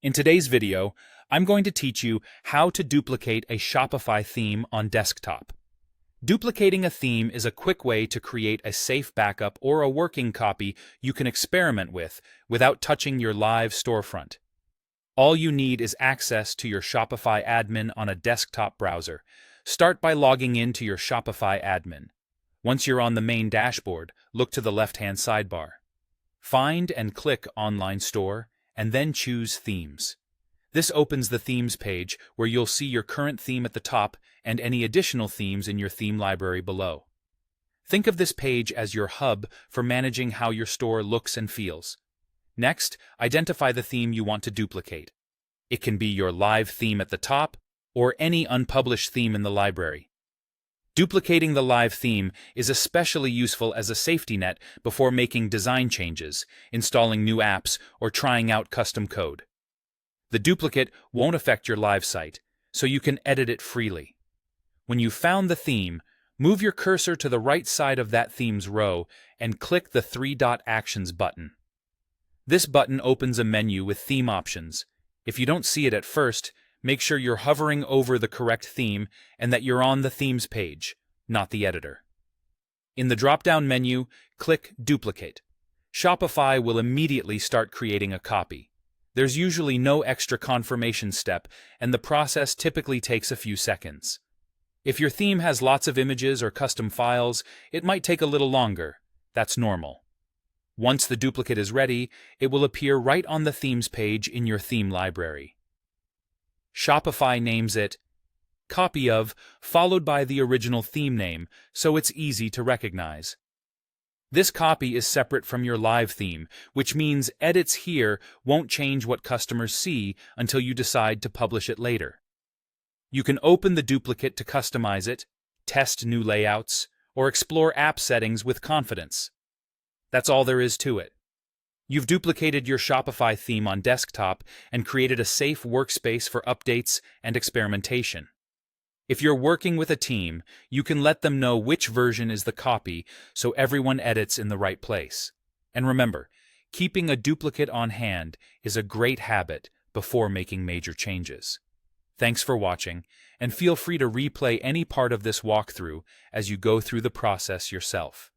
In today's video, I'm going to teach you how to duplicate a Shopify theme on desktop. Duplicating a theme is a quick way to create a safe backup or a working copy you can experiment with without touching your live storefront. All you need is access to your Shopify admin on a desktop browser. Start by logging into your Shopify admin. Once you're on the main dashboard, look to the left-hand sidebar. Find and click Online Store, and then choose Themes. This opens the Themes page where you'll see your current theme at the top and any additional themes in your theme library below. Think of this page as your hub for managing how your store looks and feels. Next, identify the theme you want to duplicate. It can be your live theme at the top or any unpublished theme in the library. Duplicating the live theme is especially useful as a safety net before making design changes, installing new apps, or trying out custom code. The duplicate won't affect your live site, so you can edit it freely. When you've found the theme, move your cursor to the right side of that theme's row and click the three-dot Actions button. This button opens a menu with theme options. If you don't see it at first, make sure you're hovering over the correct theme and that you're on the Themes page, not the editor. In the drop-down menu, click Duplicate. Shopify will immediately start creating a copy. There's usually no extra confirmation step, and the process typically takes a few seconds. If your theme has lots of images or custom files, it might take a little longer. That's normal. Once the duplicate is ready, it will appear right on the Themes page in your theme library. Shopify names it Copy of, followed by the original theme name, so it's easy to recognize. This copy is separate from your live theme, which means edits here won't change what customers see until you decide to publish it later. You can open the duplicate to customize it, test new layouts, or explore app settings with confidence. That's all there is to it. You've duplicated your Shopify theme on desktop and created a safe workspace for updates and experimentation. If you're working with a team, you can let them know which version is the copy so everyone edits in the right place. And remember, keeping a duplicate on hand is a great habit before making major changes. Thanks for watching, and feel free to replay any part of this walkthrough as you go through the process yourself.